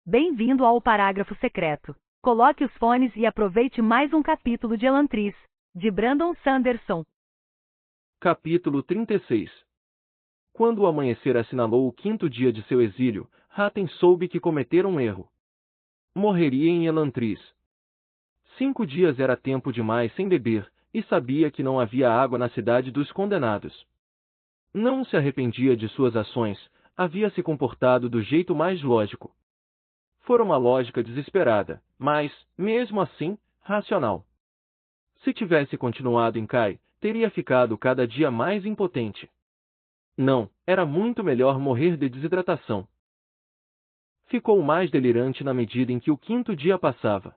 Bem-vindo ao Parágrafo Secreto. Coloque os fones e aproveite mais um capítulo de Elantris, de Brandon Sanderson. Capítulo 36. Quando o amanhecer assinalou o 5º dia de seu exílio, Haten soube que cometera um erro. Morreria em Elantris. 5 dias era tempo demais sem beber, e sabia que não havia água na cidade dos condenados. Não se arrependia de suas ações, havia se comportado do jeito mais lógico. Fora uma lógica desesperada, mas, mesmo assim, racional. Se tivesse continuado em Kai, teria ficado cada dia mais impotente. Não, era muito melhor morrer de desidratação. Ficou mais delirante na medida em que o 5º dia passava.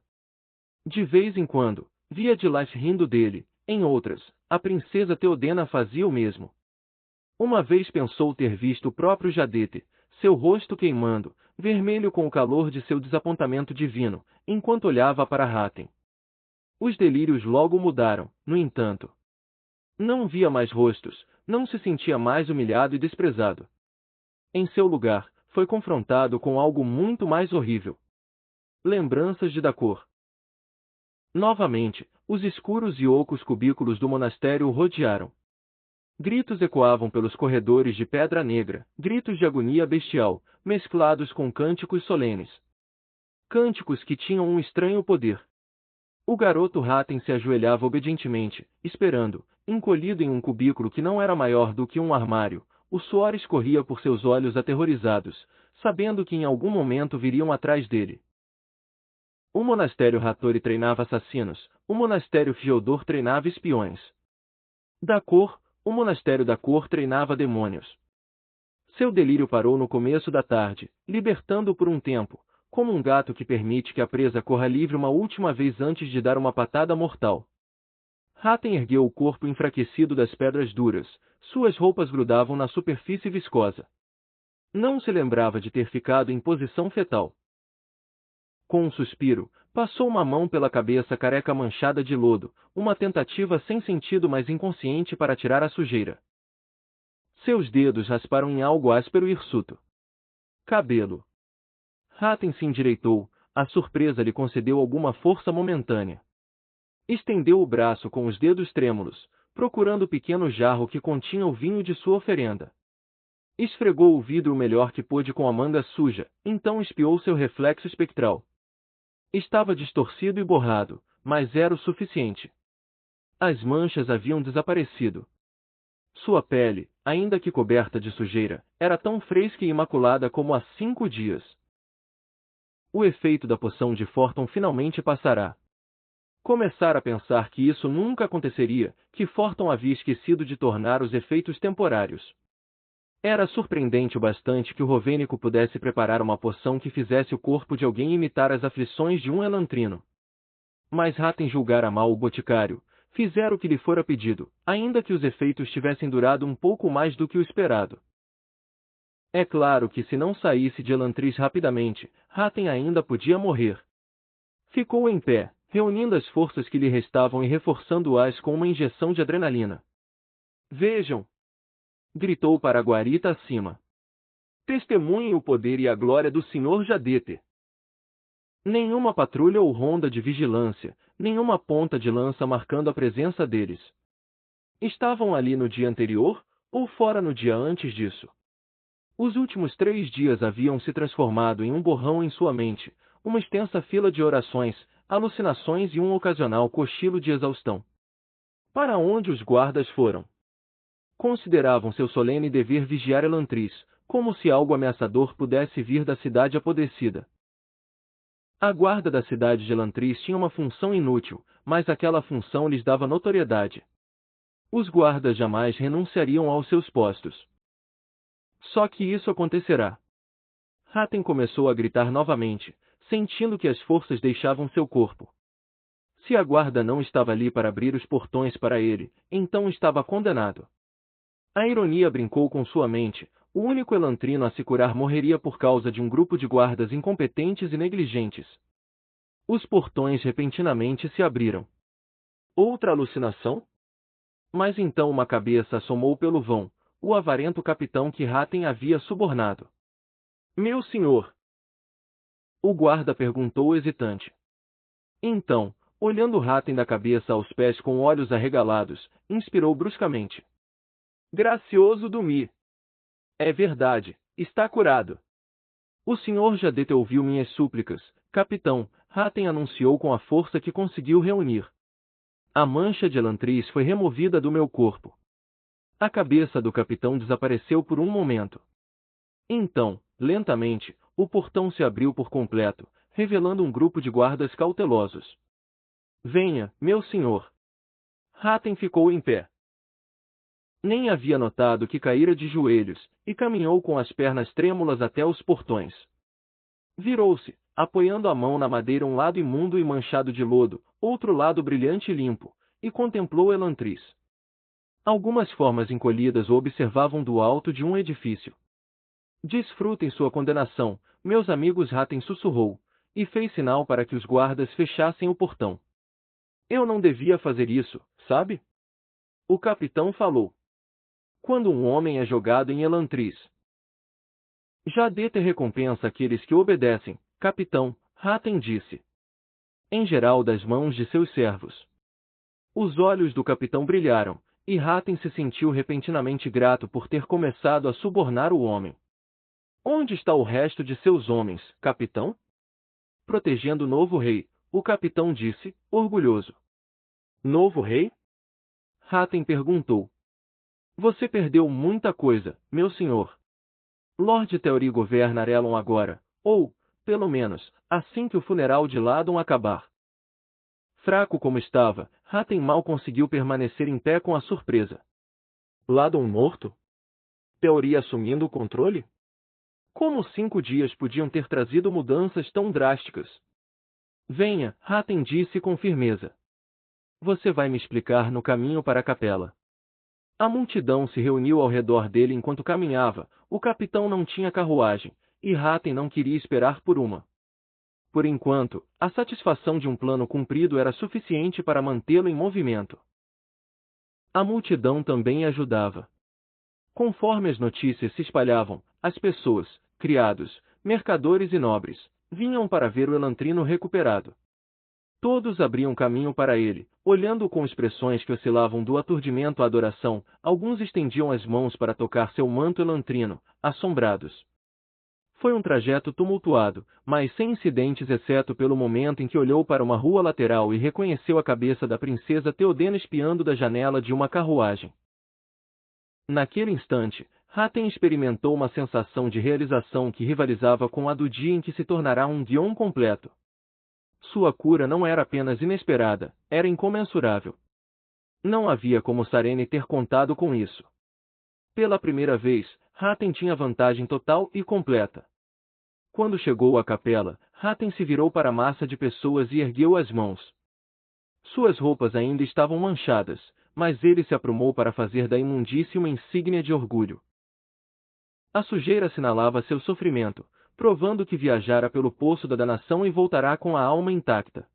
De vez em quando, via Dilash rindo dele, em outras, a princesa Theodena fazia o mesmo. Uma vez pensou ter visto o próprio Jadete, seu rosto queimando, vermelho com o calor de seu desapontamento divino, enquanto olhava para Haten. Os delírios logo mudaram, no entanto. Não via mais rostos, não se sentia mais humilhado e desprezado. Em seu lugar, foi confrontado com algo muito mais horrível. Lembranças de Dacor. Novamente, os escuros e ocos cubículos do monastério o rodearam. Gritos ecoavam pelos corredores de pedra negra, gritos de agonia bestial, mesclados com cânticos solenes. Cânticos que tinham um estranho poder. O garoto Haten se ajoelhava obedientemente, esperando, encolhido em um cubículo que não era maior do que um armário. O suor escorria por seus olhos aterrorizados, sabendo que em algum momento viriam atrás dele. O monastério Hattori treinava assassinos, o monastério Fyodor treinava espiões. Dacor, o monastério Dacor treinava demônios. Seu delírio parou no começo da tarde, libertando-o por um tempo, como um gato que permite que a presa corra livre uma última vez antes de dar uma patada mortal. Haten ergueu o corpo enfraquecido das pedras duras, suas roupas grudavam na superfície viscosa. Não se lembrava de ter ficado em posição fetal. Com um suspiro, passou uma mão pela cabeça careca manchada de lodo, uma tentativa sem sentido mas inconsciente para tirar a sujeira. Seus dedos rasparam em algo áspero e hirsuto. Cabelo. Haten se endireitou, a surpresa lhe concedeu alguma força momentânea. Estendeu o braço com os dedos trêmulos, procurando o pequeno jarro que continha o vinho de sua oferenda. Esfregou o vidro o melhor que pôde com a manga suja, então espiou seu reflexo espectral. Estava distorcido e borrado, mas era o suficiente. As manchas haviam desaparecido. Sua pele, ainda que coberta de sujeira, era tão fresca e imaculada como há 5 dias. O efeito da poção de Forton finalmente passará. Começara a pensar que isso nunca aconteceria, que Forton havia esquecido de tornar os efeitos temporários. Era surpreendente o bastante que o Rovênico pudesse preparar uma poção que fizesse o corpo de alguém imitar as aflições de um elantrino. Mas Haten julgara mal o boticário, fizera o que lhe fora pedido, ainda que os efeitos tivessem durado um pouco mais do que o esperado. É claro que se não saísse de Elantris rapidamente, Haten ainda podia morrer. Ficou em pé, reunindo as forças que lhe restavam e reforçando-as com uma injeção de adrenalina. Vejam! Gritou para a guarita acima. Testemunhem o poder e a glória do Sr. Jadete. Nenhuma patrulha ou ronda de vigilância, nenhuma ponta de lança marcando a presença deles. Estavam ali no dia anterior, ou fora no dia antes disso. Os últimos 3 dias haviam se transformado em um borrão em sua mente, uma extensa fila de orações, alucinações e um ocasional cochilo de exaustão. Para onde os guardas foram? Consideravam seu solene dever vigiar Elantris, como se algo ameaçador pudesse vir da cidade apodrecida. A guarda da cidade de Elantris tinha uma função inútil, mas aquela função lhes dava notoriedade. Os guardas jamais renunciariam aos seus postos. Só que isso acontecerá. Haten começou a gritar novamente, sentindo que as forças deixavam seu corpo. Se a guarda não estava ali para abrir os portões para ele, então estava condenado. A ironia brincou com sua mente, o único elantrino a se curar morreria por causa de um grupo de guardas incompetentes e negligentes. Os portões repentinamente se abriram. Outra alucinação? Mas então uma cabeça assomou pelo vão, o avarento capitão que Haten havia subornado. Meu senhor! O guarda perguntou hesitante. Então, olhando Hatem da cabeça aos pés com olhos arregalados, inspirou bruscamente. Gracioso Dumi! É verdade, está curado. O senhor Jadete ouviu minhas súplicas, capitão, Hatem anunciou com a força que conseguiu reunir. A mancha de Elantris foi removida do meu corpo. A cabeça do capitão desapareceu por um momento. Então, lentamente, o portão se abriu por completo, revelando um grupo de guardas cautelosos. Venha, meu senhor. Hatem ficou em pé. Nem havia notado que caíra de joelhos, e caminhou com as pernas trêmulas até os portões. Virou-se, apoiando a mão na madeira um lado imundo e manchado de lodo, outro lado brilhante e limpo, e contemplou Elantris. Algumas formas encolhidas o observavam do alto de um edifício. Desfrutem sua condenação, meus amigos, Hatem sussurrou, e fez sinal para que os guardas fechassem o portão. Eu não devia fazer isso, sabe? O capitão falou. Quando um homem é jogado em Elantris, Jadete recompensa aqueles que obedecem, capitão, Hatem disse. Em geral das mãos de seus servos. Os olhos do capitão brilharam, e Hatem se sentiu repentinamente grato por ter começado a subornar o homem. Onde está o resto de seus homens, capitão? Protegendo o novo rei, o capitão disse, orgulhoso. Novo rei? Hatem perguntou. Você perdeu muita coisa, meu senhor. Lord Theory governa Arelon agora, ou, pelo menos, assim que o funeral de Ladon acabar. Fraco como estava, Hatem mal conseguiu permanecer em pé com a surpresa. Ladon morto? Theory assumindo o controle? Como 5 dias podiam ter trazido mudanças tão drásticas? Venha, Hatem disse com firmeza. Você vai me explicar no caminho para a capela. A multidão se reuniu ao redor dele enquanto caminhava, o capitão não tinha carruagem, e Hatem não queria esperar por uma. Por enquanto, a satisfação de um plano cumprido era suficiente para mantê-lo em movimento. A multidão também ajudava. Conforme as notícias se espalhavam, as pessoas, criados, mercadores e nobres, vinham para ver o Elantrino recuperado. Todos abriam caminho para ele, olhando com expressões que oscilavam do aturdimento à adoração, alguns estendiam as mãos para tocar seu manto elantrino, assombrados. Foi um trajeto tumultuado, mas sem incidentes exceto pelo momento em que olhou para uma rua lateral e reconheceu a cabeça da princesa Theodena espiando da janela de uma carruagem. Naquele instante, Hatem experimentou uma sensação de realização que rivalizava com a do dia em que se tornará um Dion completo. Sua cura não era apenas inesperada, era incomensurável. Não havia como Sarene ter contado com isso. Pela primeira vez, Hatem tinha vantagem total e completa. Quando chegou à capela, Hatem se virou para a massa de pessoas e ergueu as mãos. Suas roupas ainda estavam manchadas, mas ele se aprumou para fazer da imundície uma insígnia de orgulho. A sujeira assinalava seu sofrimento, provando que viajara pelo poço da danação e voltará com a alma intacta.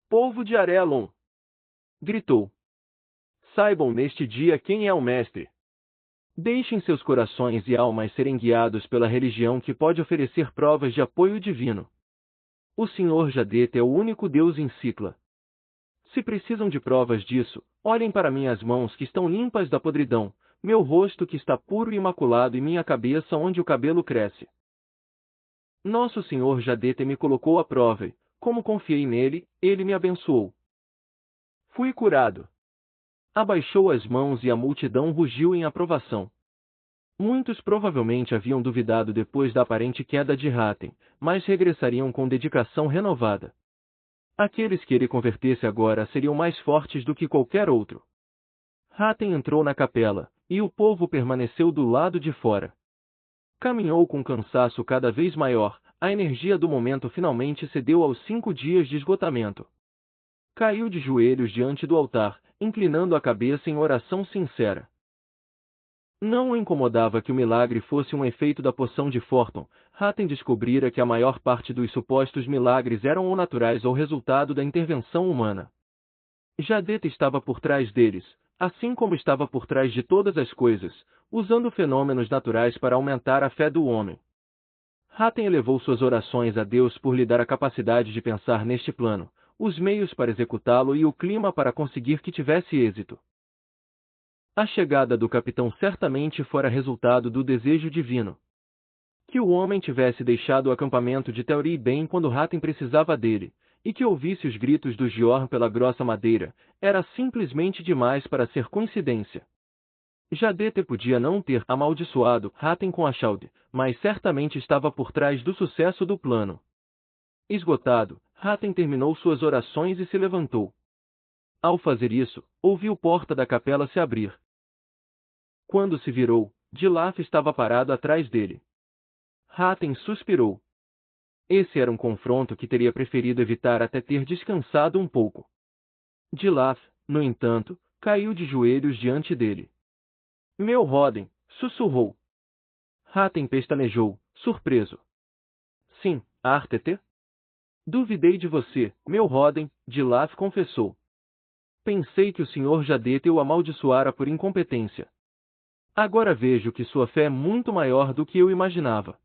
Povo de Arelon! Gritou. Saibam neste dia quem é o Mestre. Deixem seus corações e almas serem guiados pela religião que pode oferecer provas de apoio divino. O Senhor Jadete é o único Deus em Cicla. Se precisam de provas disso, olhem para minhas mãos que estão limpas da podridão, meu rosto que está puro e imaculado e minha cabeça onde o cabelo cresce. Nosso Senhor Jadete me colocou à prova e, como confiei nele, ele me abençoou. Fui curado. Abaixou as mãos e a multidão rugiu em aprovação. Muitos provavelmente haviam duvidado depois da aparente queda de Hatem, mas regressariam com dedicação renovada. Aqueles que ele convertesse agora seriam mais fortes do que qualquer outro. Hatem entrou na capela, e o povo permaneceu do lado de fora. Caminhou com cansaço cada vez maior, a energia do momento finalmente cedeu aos 5 dias de esgotamento. Caiu de joelhos diante do altar, inclinando a cabeça em oração sincera. Não o incomodava que o milagre fosse um efeito da poção de Forton. Hatem descobrira que a maior parte dos supostos milagres eram ou naturais ou resultado da intervenção humana. Jadete estava por trás deles, assim como estava por trás de todas as coisas, usando fenômenos naturais para aumentar a fé do homem. Hatem elevou suas orações a Deus por lhe dar a capacidade de pensar neste plano, os meios para executá-lo e o clima para conseguir que tivesse êxito. A chegada do capitão certamente fora resultado do desejo divino. Que o homem tivesse deixado o acampamento de Teori bem quando Hatem precisava dele, e que ouvisse os gritos do Giorn pela grossa madeira, era simplesmente demais para ser coincidência. Jadete podia não ter amaldiçoado Hatem com a Shald, mas certamente estava por trás do sucesso do plano. Esgotado, Hatem terminou suas orações e se levantou. Ao fazer isso, ouviu a porta da capela se abrir. Quando se virou, Dilaf estava parado atrás dele. Hatem suspirou. Esse era um confronto que teria preferido evitar até ter descansado um pouco. Dilaf, no entanto, caiu de joelhos diante dele. Meu Roden, sussurrou. Hatem pestanejou, surpreso. Sim, Artete? Duvidei de você, meu Roden, Dilaf confessou. Pensei que o Sr. Jadete o amaldiçoara por incompetência. Agora vejo que sua fé é muito maior do que eu imaginava.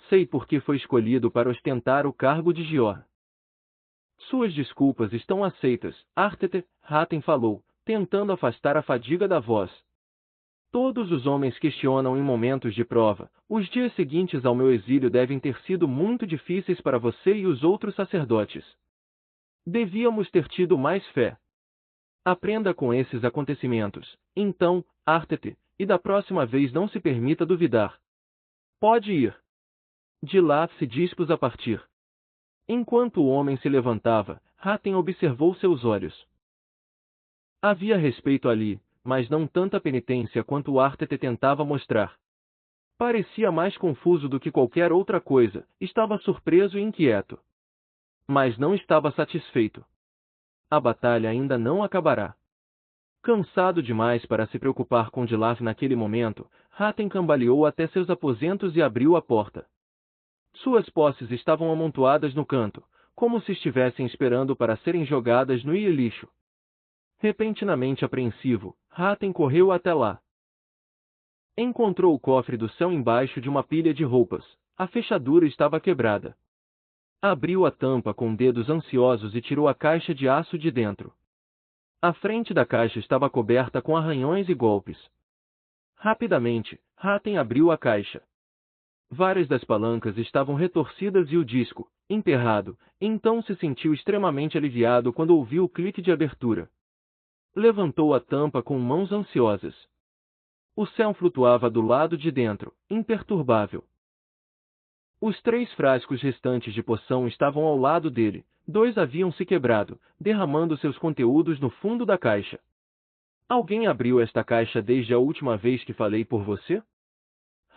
Sei por que foi escolhido para ostentar o cargo de Gior. Suas desculpas estão aceitas, Artete, Hatem falou, tentando afastar a fadiga da voz. Todos os homens questionam em momentos de prova. Os dias seguintes ao meu exílio devem ter sido muito difíceis para você e os outros sacerdotes. Devíamos ter tido mais fé. Aprenda com esses acontecimentos, então, Artete, e da próxima vez não se permita duvidar. Pode ir. Dilaf se dispôs a partir. Enquanto o homem se levantava, Hatem observou seus olhos. Havia respeito ali, mas não tanta penitência quanto o Artete tentava mostrar. Parecia mais confuso do que qualquer outra coisa, estava surpreso e inquieto. Mas não estava satisfeito. A batalha ainda não acabará. Cansado demais para se preocupar com Dilaf naquele momento, Hatem cambaleou até seus aposentos e abriu a porta. Suas posses estavam amontoadas no canto, como se estivessem esperando para serem jogadas no lixo. Repentinamente apreensivo, Hatem correu até lá. Encontrou o cofre do céu embaixo de uma pilha de roupas. A fechadura estava quebrada. Abriu a tampa com dedos ansiosos e tirou a caixa de aço de dentro. A frente da caixa estava coberta com arranhões e golpes. Rapidamente, Hatem abriu a caixa. Várias das palancas estavam retorcidas e o disco, emperrado, então se sentiu extremamente aliviado quando ouviu o clique de abertura. Levantou a tampa com mãos ansiosas. O céu flutuava do lado de dentro, imperturbável. Os 3 frascos restantes de poção estavam ao lado dele, 2 haviam se quebrado, derramando seus conteúdos no fundo da caixa. Alguém abriu esta caixa desde a última vez que falei por você?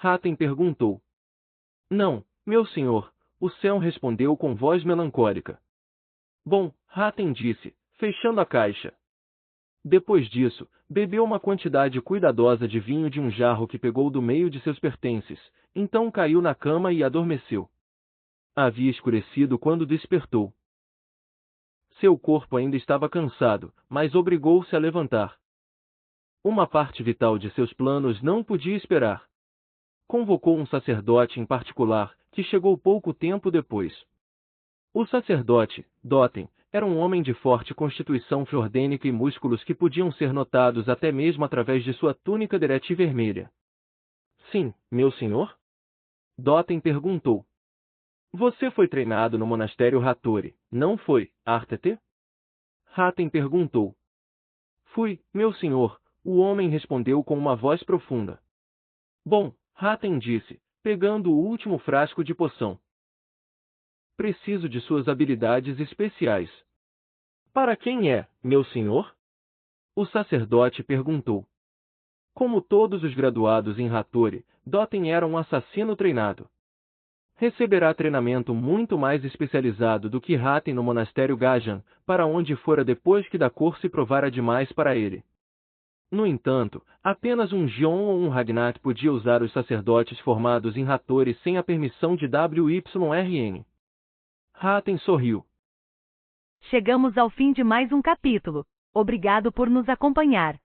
Hatem perguntou. Não, meu senhor, o céu respondeu com voz melancólica. Bom, Hatem disse, fechando a caixa. Depois disso, bebeu uma quantidade cuidadosa de vinho de um jarro que pegou do meio de seus pertences, então caiu na cama e adormeceu. Havia escurecido quando despertou. Seu corpo ainda estava cansado, mas obrigou-se a levantar. Uma parte vital de seus planos não podia esperar. Convocou um sacerdote em particular, que chegou pouco tempo depois. O sacerdote, Doten, era um homem de forte constituição jordânica e músculos que podiam ser notados até mesmo através de sua túnica derete vermelha. Sim, meu senhor? Doten perguntou. Você foi treinado no monastério Hattori, não foi, Artete? Hatem perguntou. Fui, meu senhor, o homem respondeu com uma voz profunda. Bom, Hatem disse, pegando o último frasco de poção. Preciso de suas habilidades especiais. Para quem é, meu senhor? O sacerdote perguntou. Como todos os graduados em Hattori, Doten era um assassino treinado. Receberá treinamento muito mais especializado do que Hatem no monastério Gajan, para onde fora depois que da cor se provara demais para ele. No entanto, apenas um Gion ou um Ragnat podia usar os sacerdotes formados em Hattori sem a permissão de WYRN. Hatem sorriu. Chegamos ao fim de mais um capítulo. Obrigado por nos acompanhar.